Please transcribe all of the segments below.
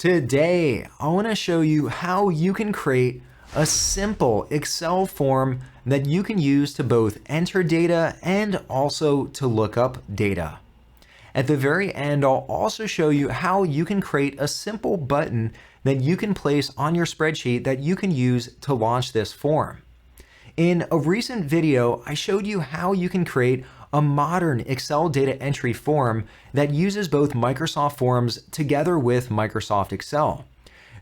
Today, I want to show you how you can create a simple Excel form that you can use to both enter data and also to look up data. At the very end, I'll also show you how you can create a simple button that you can place on your spreadsheet that you can use to launch this form. In a recent video, I showed you how you can create a modern Excel data entry form that uses both Microsoft Forms together with Microsoft Excel.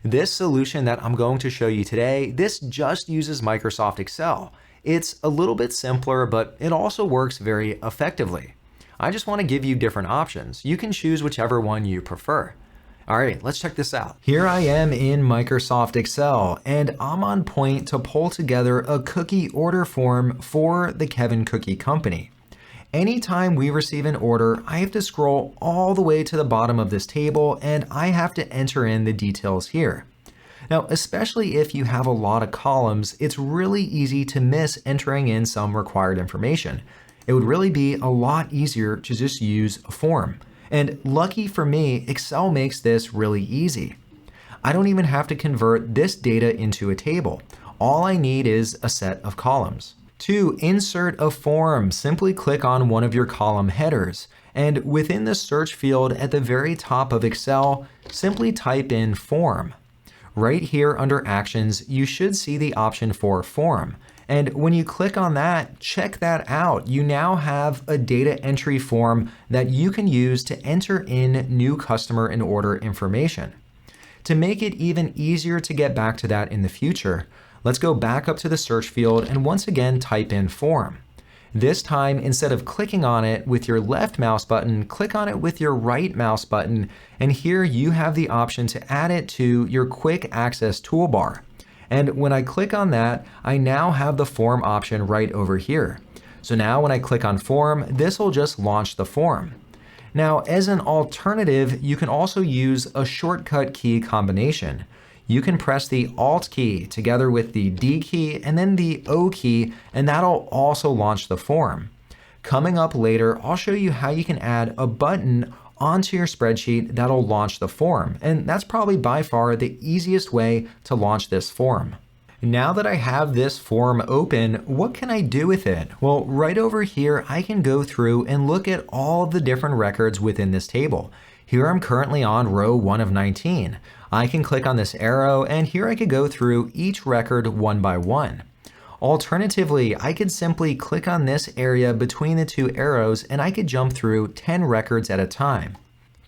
This solution that I'm going to show you today, this just uses Microsoft Excel. It's a little bit simpler, but it also works very effectively. I just want to give you different options. You can choose whichever one you prefer. All right, let's check this out. Here I am in Microsoft Excel, and I'm on point to pull together a cookie order form for the Kevin Cookie Company. Anytime we receive an order, I have to scroll all the way to the bottom of this table and I have to enter in the details here. Now, especially if you have a lot of columns, it's really easy to miss entering in some required information. It would really be a lot easier to just use a form. And lucky for me, Excel makes this really easy. I don't even have to convert this data into a table. All I need is a set of columns. To insert a form, simply click on one of your column headers, and within the search field at the very top of Excel, simply type in form. Right here under actions, you should see the option for form. And when you click on that, check that out. You now have a data entry form that you can use to enter in new customer and order information. To make it even easier to get back to that in the future, let's go back up to the search field and once again type in form. This time, instead of clicking on it with your left mouse button, click on it with your right mouse button, and here you have the option to add it to your quick access toolbar. And when I click on that, I now have the form option right over here. So now when I click on form, this will just launch the form. Now, as an alternative, you can also use a shortcut key combination. You can press the Alt key together with the D key and then the O key, and that'll also launch the form. Coming up later, I'll show you how you can add a button onto your spreadsheet that'll launch the form, and that's probably by far the easiest way to launch this form. Now that I have this form open, what can I do with it? Well, right over here, I can go through and look at all of the different records within this table. Here I'm currently on row 1 of 19. I can click on this arrow and here I could go through each record one by one. Alternatively, I could simply click on this area between the two arrows and I could jump through 10 records at a time.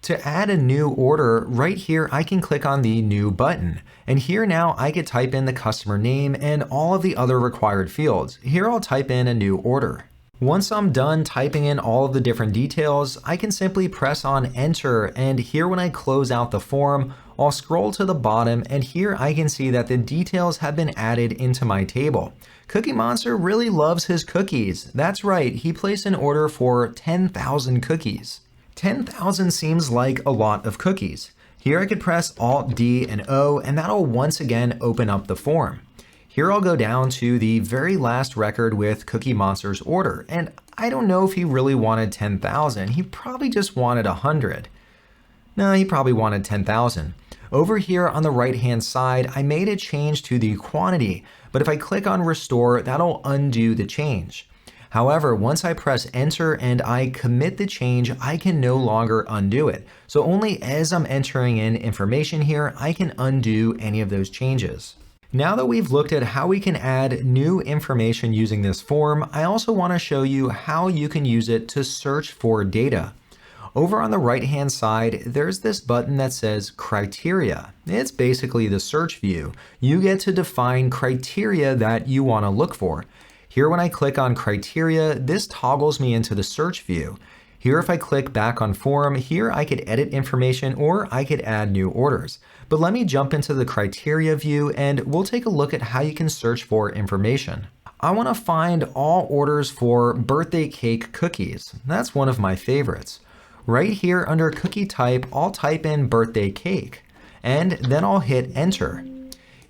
To add a new order, right here I can click on the new button. And here now I could type in the customer name and all of the other required fields. Here I'll type in a new order. Once I'm done typing in all of the different details, I can simply press on enter, and here when I close out the form, I'll scroll to the bottom and here I can see that the details have been added into my table. Cookie Monster really loves his cookies. That's right, he placed an order for 10,000 cookies. 10,000 seems like a lot of cookies. Here I could press Alt D and O and that'll once again open up the form. Here I'll go down to the very last record with Cookie Monster's order, and I don't know if he really wanted 10,000. He probably just wanted 100. No, he probably wanted 10,000. Over here on the right-hand side, I made a change to the quantity, but if I click on restore, that'll undo the change. However, once I press enter and I commit the change, I can no longer undo it. So only as I'm entering in information here, I can undo any of those changes. Now that we've looked at how we can add new information using this form, I also want to show you how you can use it to search for data. Over on the right-hand side, there's this button that says criteria. It's basically the search view. You get to define criteria that you want to look for. Here when I click on criteria, this toggles me into the search view. Here if I click back on form, here I could edit information or I could add new orders. But let me jump into the criteria view and we'll take a look at how you can search for information. I want to find all orders for birthday cake cookies. That's one of my favorites. Right here under cookie type, I'll type in birthday cake and then I'll hit enter.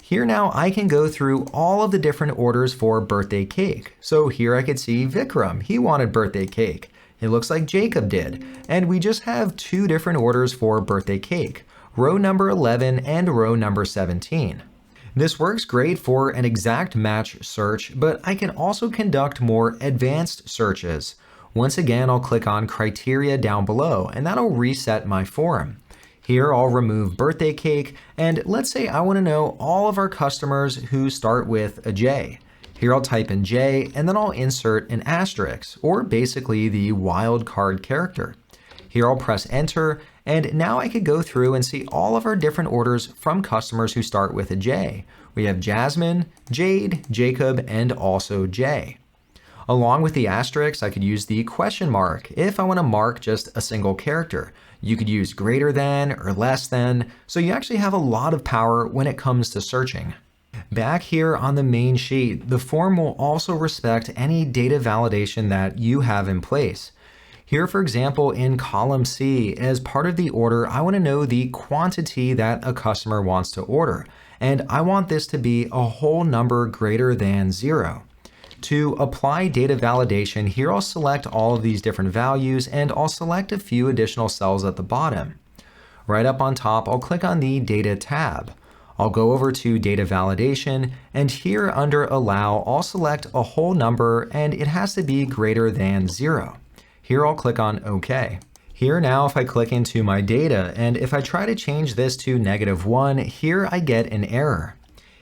Here now I can go through all of the different orders for birthday cake. So here I could see Vikram, he wanted birthday cake. It looks like Jacob did. And we just have two different orders for birthday cake. row number 11, and row number 17. This works great for an exact match search, but I can also conduct more advanced searches. Once again, I'll click on criteria down below, and that'll reset my form. Here I'll remove birthday cake, and let's say I want to know all of our customers who start with a J. Here I'll type in J, and then I'll insert an asterisk, or basically the wildcard character. Here I'll press enter, and now I could go through and see all of our different orders from customers who start with a J. We have Jasmine, Jade, Jacob, and also Jay. Along with the asterisk, I could use the question mark if I want to mark just a single character. You could use greater than or less than, so you actually have a lot of power when it comes to searching. Back here on the main sheet, the form will also respect any data validation that you have in place. Here, for example, in column C, as part of the order, I want to know the quantity that a customer wants to order, and I want this to be a whole number greater than 0. To apply data validation, here I'll select all of these different values, and I'll select a few additional cells at the bottom. Right up on top, I'll click on the Data tab. I'll go over to Data Validation, and here under Allow, I'll select a whole number, and it has to be greater than 0. Here I'll click on OK. Here now, if I click into my data, and if I try to change this to -1, here I get an error.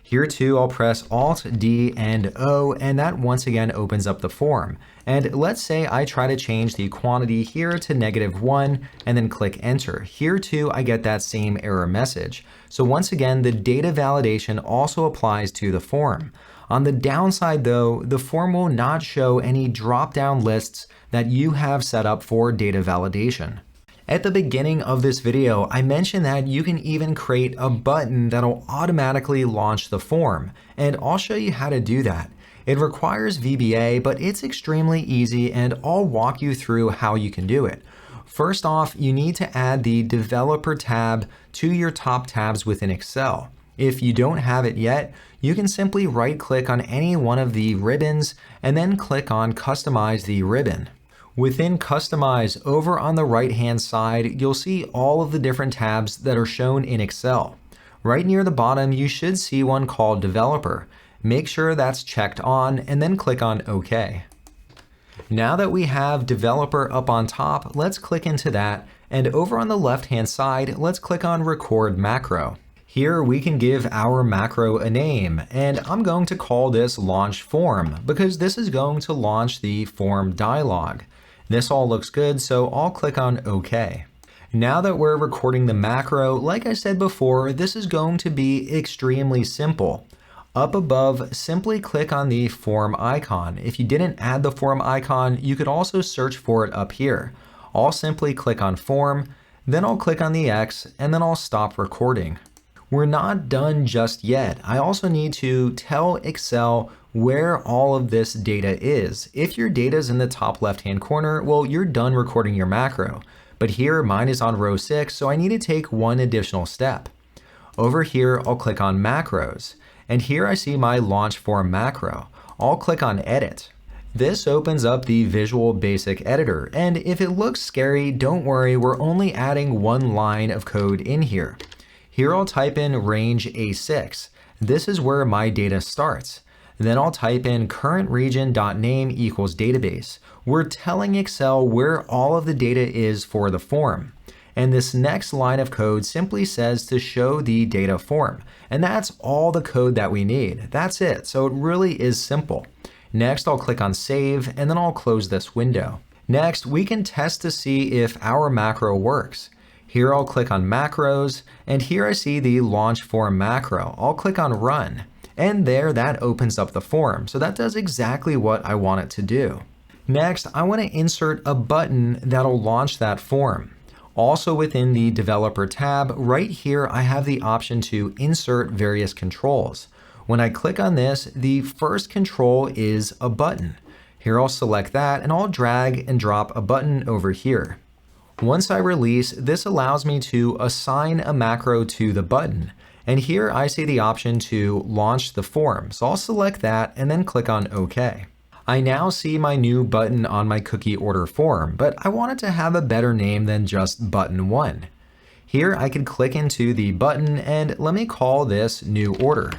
Here too, I'll press Alt, D, and O, and that once again opens up the form. And let's say I try to change the quantity here to -1, and then click Enter. Here too, I get that same error message. So once again, the data validation also applies to the form. On the downside though, the form will not show any drop-down lists that you have set up for data validation. At the beginning of this video, I mentioned that you can even create a button that'll automatically launch the form, and I'll show you how to do that. It requires VBA, but it's extremely easy, and I'll walk you through how you can do it. First off, you need to add the Developer tab to your top tabs within Excel. If you don't have it yet, you can simply right-click on any one of the ribbons and then click on Customize the ribbon. Within Customize, over on the right-hand side, you'll see all of the different tabs that are shown in Excel. Right near the bottom, you should see one called Developer. Make sure that's checked on and then click on OK. Now that we have Developer up on top, let's click into that, and over on the left-hand side, let's click on Record Macro. Here we can give our macro a name, and I'm going to call this Launch Form because this is going to launch the form dialog. This all looks good, so I'll click on OK. Now that we're recording the macro, like I said before, this is going to be extremely simple. Up above, simply click on the form icon. If you didn't add the form icon, you could also search for it up here. I'll simply click on Form, then I'll click on the X, and then I'll stop recording. We're not done just yet. I also need to tell Excel where all of this data is. If your data is in the top left-hand corner, well, you're done recording your macro. But here, mine is on row 6, so I need to take one additional step. Over here, I'll click on Macros, and here I see my Launch Form macro. I'll click on Edit. This opens up the Visual Basic Editor, and if it looks scary, don't worry, we're only adding one line of code in here. Here I'll type in range A6. This is where my data starts. Then I'll type in current region.name equals database. We're telling Excel where all of the data is for the form. And this next line of code simply says to show the data form. And that's all the code that we need. That's it. So it really is simple. Next, I'll click on Save, and then I'll close this window. Next, we can test to see if our macro works. Here I'll click on Macros, and here I see the Launch Form macro. I'll click on Run, and there that opens up the form. So that does exactly what I want it to do. Next, I want to insert a button that'll launch that form. Also within the Developer tab, right here I have the option to insert various controls. When I click on this, the first control is a button. Here I'll select that, and I'll drag and drop a button over here. Once I release, this allows me to assign a macro to the button. And here I see the option to launch the form. So I'll select that and then click on OK. I now see my new button on my cookie order form, but I want it to have a better name than just button 1. Here I can click into the button and let me call this new order.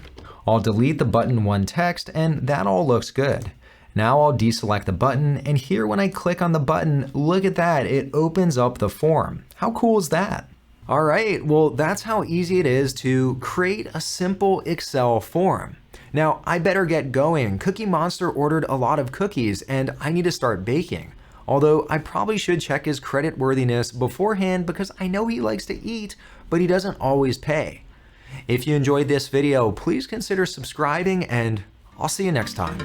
I'll delete the button 1 text and that all looks good. Now I'll deselect the button, and here when I click on the button, look at that, it opens up the form. How cool is that? All right, well, that's how easy it is to create a simple Excel form. Now, I better get going. Cookie Monster ordered a lot of cookies and I need to start baking. Although I probably should check his creditworthiness beforehand because I know he likes to eat, but he doesn't always pay. If you enjoyed this video, please consider subscribing and I'll see you next time.